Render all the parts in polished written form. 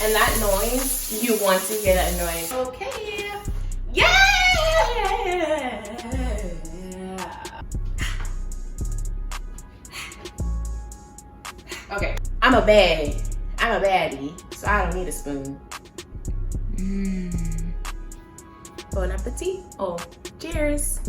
And that noise, you want to hear that noise. Okay. Yeah! Okay. I'm a baddie, so I don't need a spoon. Bon appetit. Oh, cheers.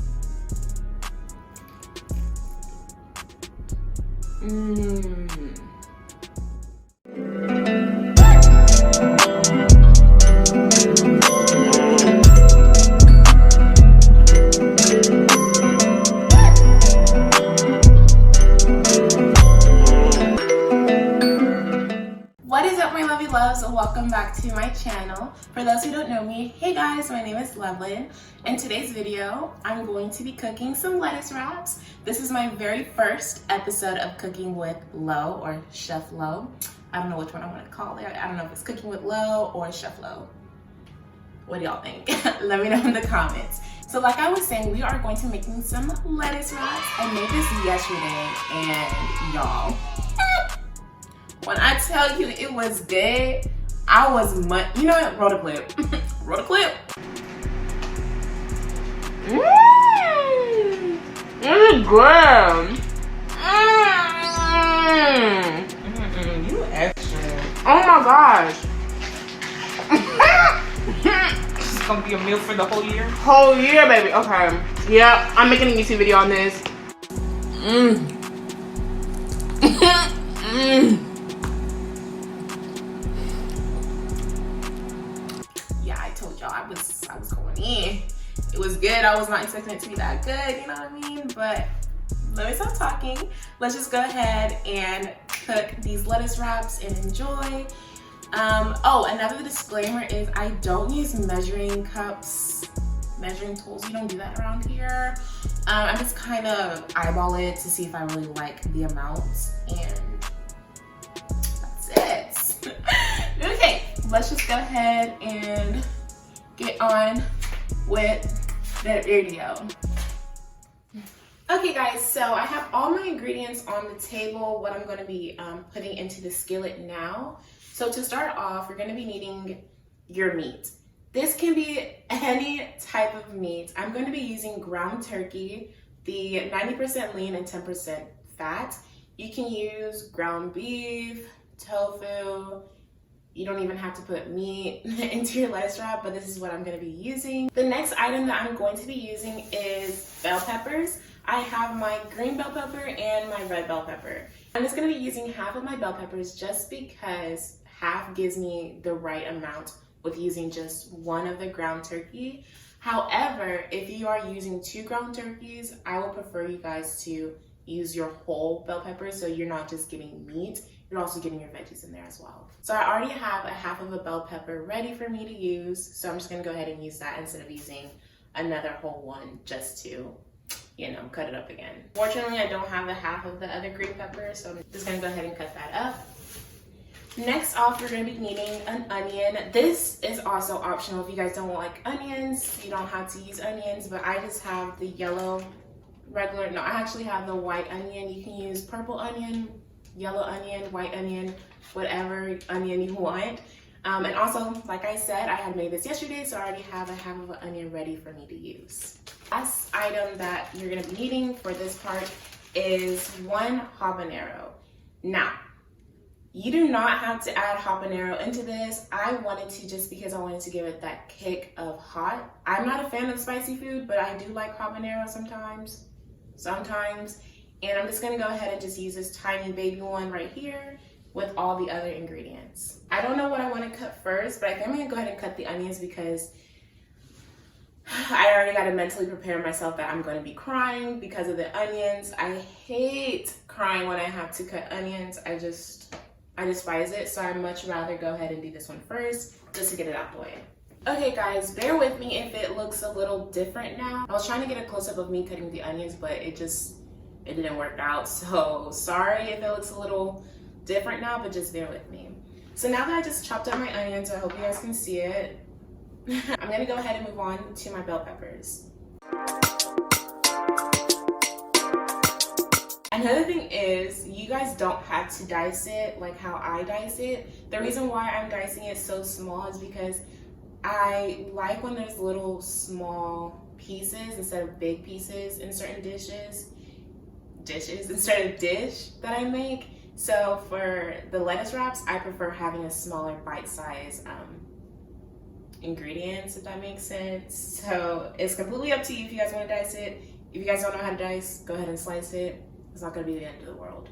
What is up, my lovely loves? Welcome back to my channel. For those who don't know me, hey guys, my name is Lovelyn. In today's video, I'm going to be cooking some lettuce wraps. This is my very first episode of cooking with Lo or Chef Lo. I don't know which one I want to call it. I don't know if it's cooking with Lo or Chef Lo. What do y'all think? Let me know in the comments. So like I was saying, we are going to be making some lettuce wraps. I made this yesterday and y'all, when I tell you it was good, I was you know what? Roll the clip. Roll the clip. This is good. You extra. Oh my gosh. This is gonna be a meal for the whole year? Whole year, baby. Okay. Yeah, I'm making a YouTube video on this. Yeah, I told y'all I was going in. It was good. I was not expecting it to be that good, you know what I mean? But let me stop talking. Let's just go ahead and cook these lettuce wraps and enjoy. Oh, another disclaimer is I don't use measuring cups, measuring tools. We don't do that around here. I just kind of eyeball it to see if I really like the amounts, and that's it. Okay, let's just go ahead and get on with the video. Okay guys, so I have all my ingredients on the table, what I'm going to be putting into the skillet now. So to start off, you're going to be needing your meat. This can be any type of meat. I'm going to be using ground turkey, the 90% lean and 10% fat. You can use ground beef, tofu. You don't even have to put meat into your lettuce wrap, but this is what I'm going to be using. The next item that I'm going to be using is bell peppers. I have my green bell pepper and my red bell pepper. I'm just going to be using half of my bell peppers just because half gives me the right amount with using just one of the ground turkey. However, if you are using 2 ground turkeys, I would prefer you guys to use your whole bell pepper so you're not just getting meat, you're also getting your veggies in there as well. So I already have a half of a bell pepper ready for me to use, so I'm just gonna go ahead and use that instead of using another whole one just to, you know, cut it up again. Fortunately, I don't have a half of the other green pepper, so I'm just gonna go ahead and cut that up. Next off, we're going to be needing an onion. This is also optional if you guys don't like onions. You don't have to use onions, but I just have the yellow, regular, no, I actually have the white onion. You can use purple onion, yellow onion, white onion, whatever onion you want. And also, like I said, I had made this yesterday, so I already have a half of an onion ready for me to use. Last item that you're going to be needing for this part is 1 habanero. Now, you do not have to add habanero into this. I wanted to just because I wanted to give it that kick of hot. I'm not a fan of spicy food, but I do like habanero sometimes. And I'm just gonna go ahead and just use this tiny baby one right here with all the other ingredients. I don't know what I wanna cut first, but I think I'm gonna go ahead and cut the onions because I already gotta mentally prepare myself that I'm gonna be crying because of the onions. I hate crying when I have to cut onions. I despise it, so I'd much rather go ahead and do this one first just to get it out the way. Okay guys, bear with me if it looks a little different now. I was trying to get a close-up of me cutting the onions, but it didn't work out. So sorry if it looks a little different now, but just bear with me. So now that I just chopped up my onions, I hope you guys can see it. I'm gonna go ahead and move on to my bell peppers. Another thing is, you guys don't have to dice it like how I dice it. The reason why I'm dicing it so small is because I like when there's little small pieces instead of big pieces in certain dishes instead of dish that I make. So for the lettuce wraps, I prefer having a smaller bite size ingredients, if that makes sense. So it's completely up to you if you guys want to dice it. If you guys don't know how to dice, go ahead and slice it. It's not going to be the end of the world.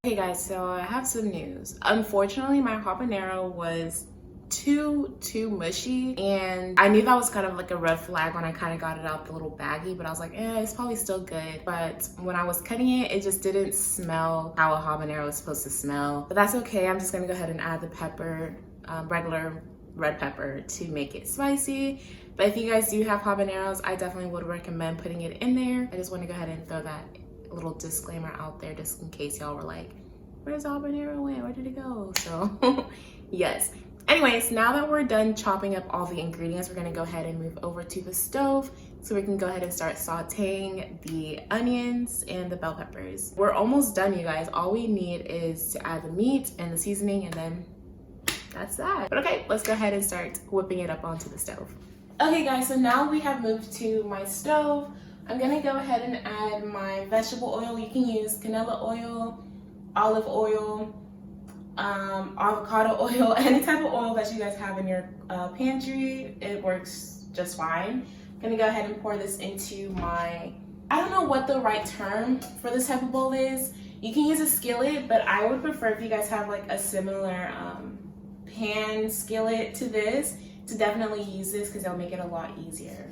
Hey guys, so I have some news. Unfortunately, my habanero was too mushy, and I knew that was kind of like a red flag when I kind of got it out the little baggie, but I was like, it's probably still good. But when I was cutting it, it just didn't smell how a habanero is supposed to smell. But that's okay. I'm just gonna go ahead and add the pepper, regular red pepper, to make it spicy. But if you guys do have habaneros, I definitely would recommend putting it in there. I just want to go ahead and throw that little disclaimer out there just in case y'all were like, where's the habanero went? Where did it go? So yes. Anyways, now that we're done chopping up all the ingredients, we're gonna go ahead and move over to the stove so we can go ahead and start sauteing the onions and the bell peppers. We're almost done, you guys. All we need is to add the meat and the seasoning, and then that's that. But okay, let's go ahead and start whipping it up onto the stove. Okay guys, so now we have moved to my stove. I'm gonna go ahead and add my vegetable oil. You can use canola oil, olive oil, avocado oil, any type of oil that you guys have in your pantry. It works just fine. I'm gonna go ahead and pour this into my, I don't know what the right term for this type of bowl is. You can use a skillet, but I would prefer if you guys have like a similar pan skillet to this, to definitely use this because it'll make it a lot easier.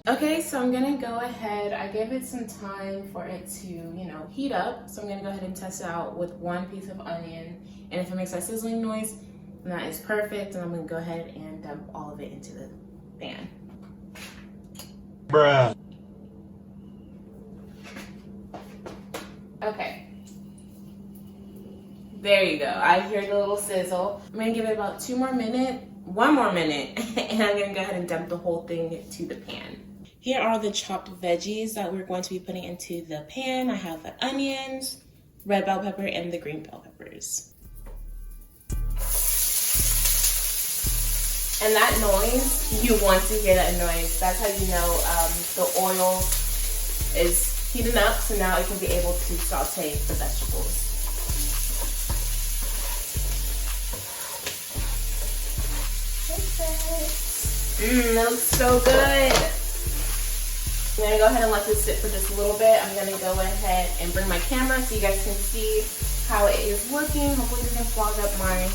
Okay, so I'm gonna go ahead, I gave it some time for it to, heat up. So I'm gonna go ahead and test it out with one piece of onion. And if it makes that sizzling noise, then that is perfect. And I'm gonna go ahead and dump all of it into the pan. Bruh. Okay. There you go. I hear the little sizzle. I'm gonna give it about one more minute, and I'm gonna go ahead and dump the whole thing to the pan. Here are the chopped veggies that we're going to be putting into the pan. I have the onions, red bell pepper, and the green bell peppers. And that noise, you want to hear that noise. That's how you know the oil is heating up, so now it can be able to saute the vegetables. That looks so good. I'm gonna go ahead and let this sit for just a little bit. I'm gonna go ahead and bring my camera so you guys can see how it is looking. Hopefully it doesn't clog up my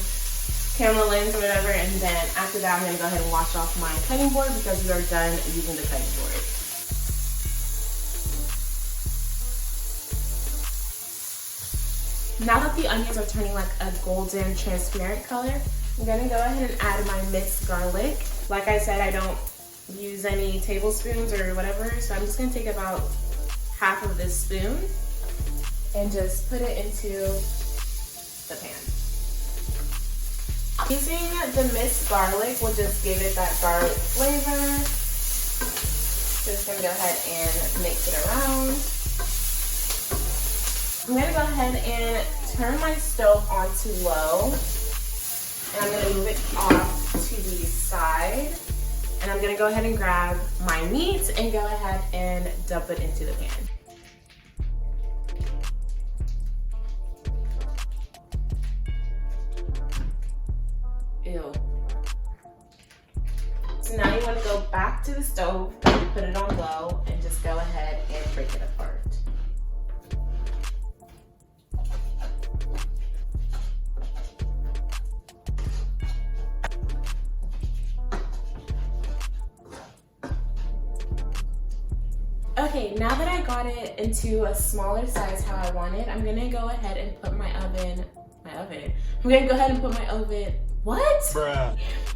camera lens or whatever. And then after that, I'm gonna go ahead and wash off my cutting board because we are done using the cutting board. Now that the onions are turning like a golden transparent color, I'm gonna go ahead and add my minced garlic. Like I said, I don't use any tablespoons or whatever, so I'm just gonna take about half of this spoon and just put it into the pan. Using the minced garlic will just give it that garlic flavor. Just gonna go ahead and mix it around. I'm gonna go ahead and turn my stove onto low, and I'm gonna move it off to the side. And I'm gonna go ahead and grab my meat and go ahead and dump it into the pan. Ew. So now you want to go back to the stove, put it on low, and just go ahead and break it apart. Okay, now that I got it into a smaller size how I want it, I'm gonna go ahead and put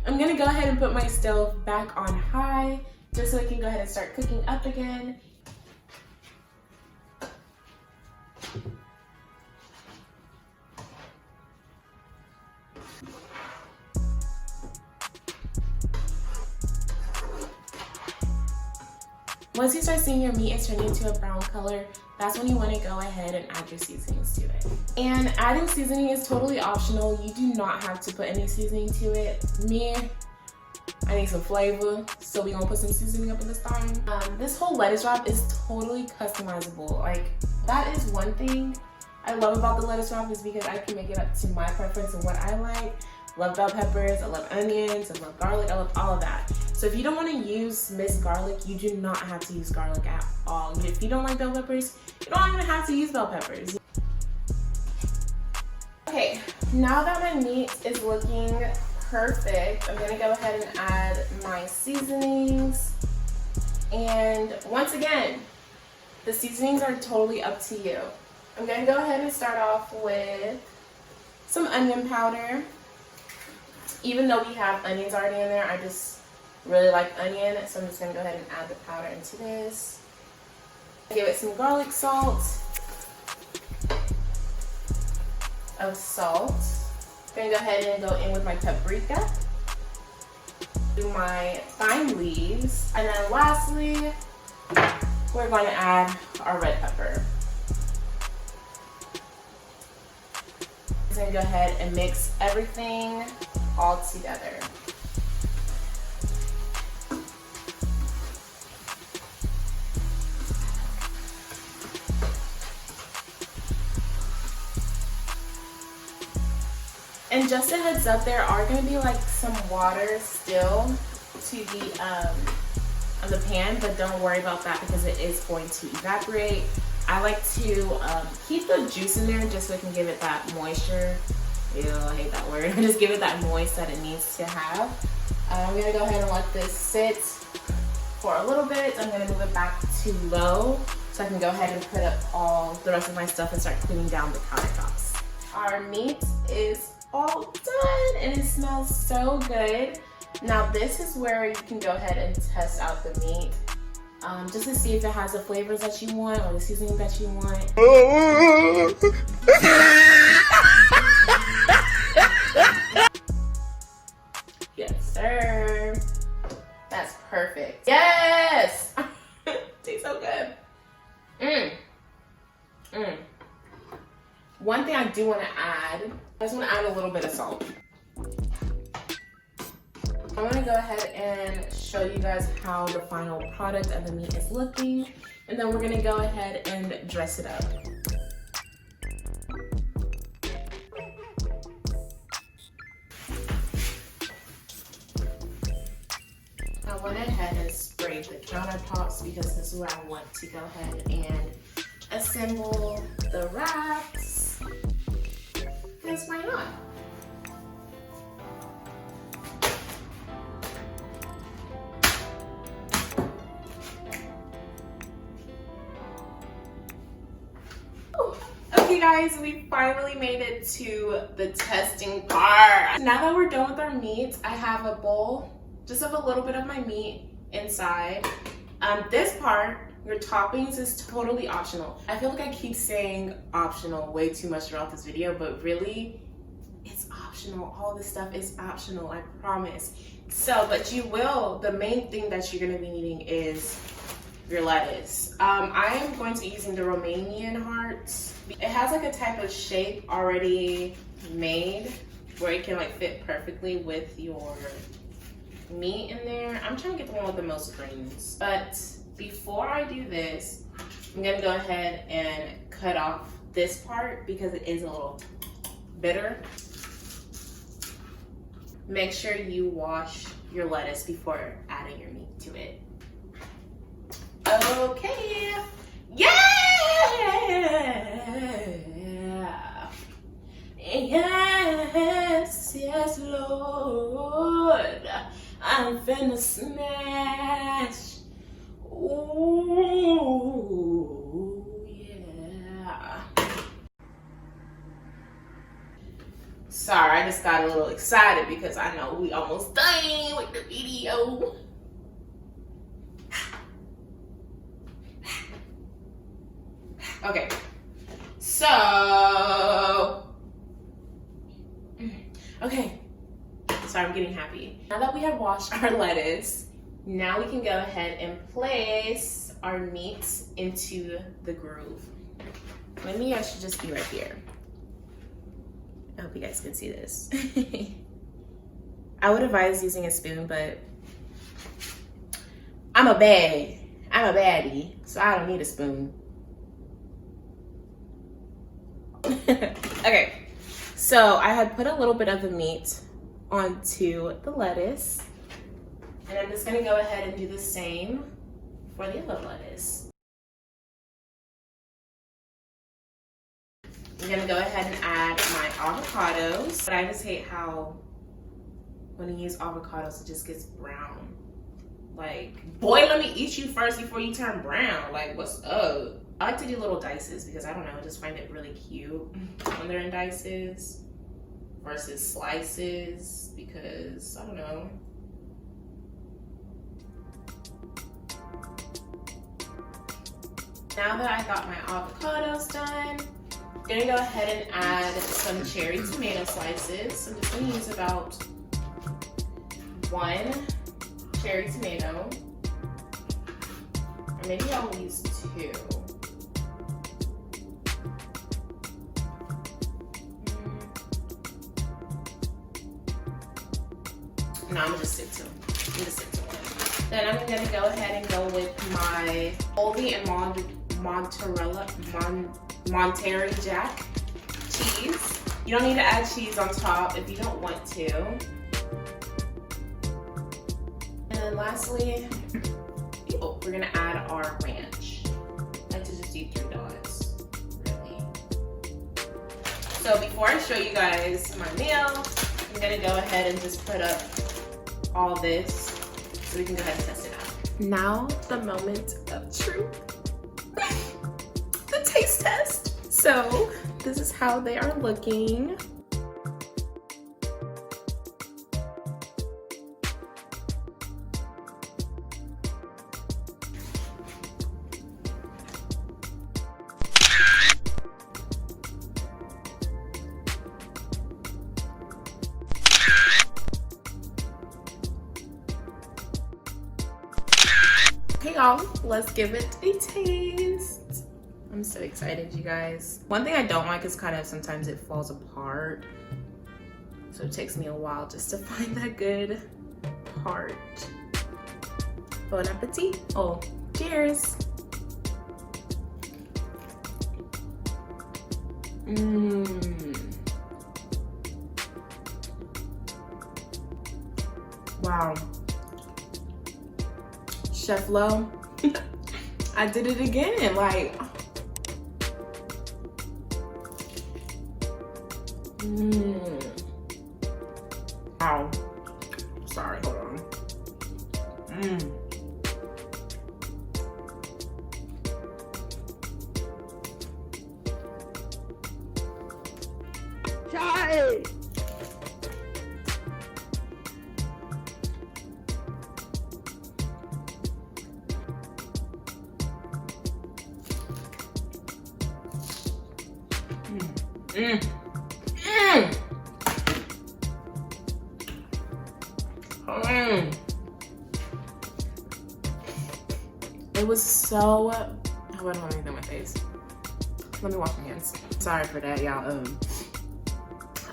I'm gonna go ahead and put my stove back on high just so it can go ahead and start cooking up again. Once you start seeing your meat is turning into a brown color, that's when you want to go ahead and add your seasonings to it. And adding seasoning is totally optional. You do not have to put any seasoning to it. I need some flavor, so we're gonna put some seasoning up in this time. This whole lettuce wrap is totally customizable. Like, that is one thing I love about the lettuce wrap, is because I can make it up to my preference and what I like. Love bell peppers, I love onions, I love garlic, I love all of that. So if you don't want to use minced garlic, you do not have to use garlic at all. If you don't like bell peppers, you don't even have to use bell peppers. Okay, now that my meat is looking perfect, I'm gonna go ahead and add my seasonings. And once again, the seasonings are totally up to you. I'm gonna go ahead and start off with some onion powder. Even though we have onions already in there, I just really like onion, so I'm just gonna go ahead and add the powder into this. Give it some garlic salt. Of salt. I'm gonna go ahead and go in with my paprika. Do my thyme leaves. And then lastly, we're going to add our red pepper. I'm gonna go ahead and mix everything all together. And just a heads up, there are going to be like some water still to the on the pan, but don't worry about that because it is going to evaporate. I like to keep the juice in there just so it can give it that moisture. Ew, I hate that word. Just give it that moist that it needs to have. I'm going to go ahead and let this sit for a little bit. I'm going to move it back to low so I can go ahead and put up all the rest of my stuff and start cleaning down the countertops. Our meat is all done and it smells so good. Now this is where you can go ahead and test out the meat just to see if it has the flavors that you want or the seasoning that you want. Yes, sir. That's perfect. Yes! Tastes so good. One thing I do want to add, I just want to add a little bit of salt. I want to go ahead and show you guys how the final product of the meat is looking, and then we're going to go ahead and dress it up. I went ahead and sprayed the countertops because this is where I want to go ahead and assemble the wraps. Because why not? Okay guys, we finally made it to the testing part. Now that we're done with our meat, I have a bowl just of a little bit of my meat inside. This part, your toppings, is totally optional. I feel like I keep saying optional way too much throughout this video, but really, it's optional. All this stuff is optional, I promise. So, but you will, the main thing that you're gonna be needing is your lettuce. I am going to be using the Romanian hearts. It has like a type of shape already made where it can like fit perfectly with your meat in there. I'm trying to get the one with the most greens. But before I do this, I'm gonna go ahead and cut off this part because it is a little bitter. Make sure you wash your lettuce before adding your meat to it. Okay. Yeah! Yes, yes, Lord. I'm finna smash. Ooh, yeah. Sorry, I just got a little excited because I know we almost done with the video. Okay, so, okay, sorry, I'm getting happy. Now that we have washed our lettuce, now we can go ahead and place our meats into the groove. Maybe I should just be right here. I hope you guys can see this. I would advise using a spoon, but I'm a baddie, so I don't need a spoon. Okay, so I had put a little bit of the meat onto the lettuce, and I'm just gonna go ahead and do the same for the other lettuce. I'm gonna go ahead and add my avocados, but I just hate how when you use avocados, it just gets brown. Like, boy, let me eat you first before you turn brown. Like, what's up? I like to do little dices because I don't know, I just find it really cute when they're in dices versus slices because I don't know. Now that I got my avocados done, I'm gonna go ahead and add some cherry tomato slices. I'm just gonna use about 1 cherry tomato, or maybe I'll use 2. No, I'm gonna just stick to one. Then I'm gonna go ahead and go with my Colby and Monterey Jack cheese. You don't need to add cheese on top if you don't want to. And then lastly, we're gonna add our ranch. I like to just do 3 dots, really. So before I show you guys my meal, I'm gonna go ahead and just put up all this so we can go ahead and test it out. Now the moment of truth, the taste test. So this is how they are looking. Okay, y'all, let's give it a taste. I'm so excited, you guys. One thing I don't like is kind of sometimes it falls apart. So it takes me a while just to find that good part. Bon appetit. Oh, cheers. Wow. Chef Lo, I did it again. Like, Wow. Sorry, hold on. Try. It was so, I wouldn't want anything on my face. Let me wash my hands. Sorry for that, y'all.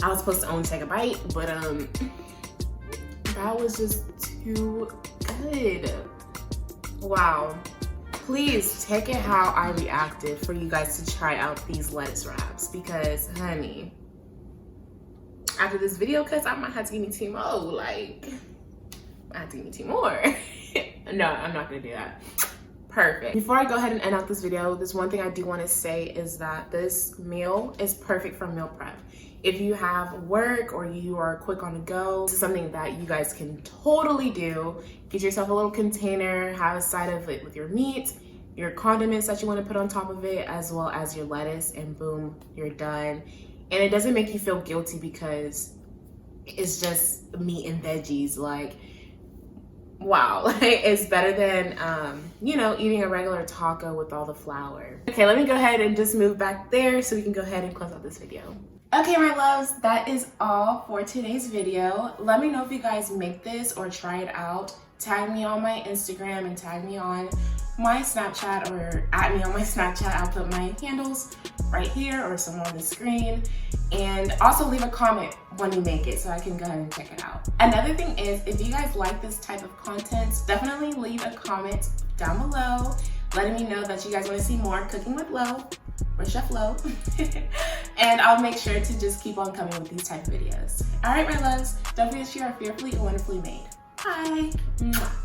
I was supposed to only take a bite, but that was just too good. Wow. Please take it how I reacted for you guys to try out these lettuce wraps, because honey, after this video, cause I might have to give me 2 more. Like, I have to give me 2 more. No, I'm not gonna do that. Perfect. Before I go ahead and end out this video, there's one thing I do want to say is that this meal is perfect for meal prep. If you have work or you are quick on the go, this is something that you guys can totally do. Get yourself a little container, have a side of it with your meat, your condiments that you want to put on top of it, as well as your lettuce, and boom, you're done. And it doesn't make you feel guilty because it's just meat and veggies. Like, wow, it's better than, you know, eating a regular taco with all the flour. Okay, let me go ahead and just move back there so we can go ahead and close out this video. Okay, my loves, that is all for today's video. Let me know if you guys make this or try it out. Tag me on my Instagram and tag me on my Snapchat, or at me on my Snapchat. I'll put my handles right here or somewhere on the screen. And also leave a comment when you make it so I can go ahead and check it out. Another thing is, if you guys like this type of content, definitely leave a comment down below letting me know that you guys want to see more Cooking with Lo or Chef Lo. And I'll make sure to just keep on coming with these type of videos. All right, my loves, don't forget you are fearfully and wonderfully made. Bye. Mwah.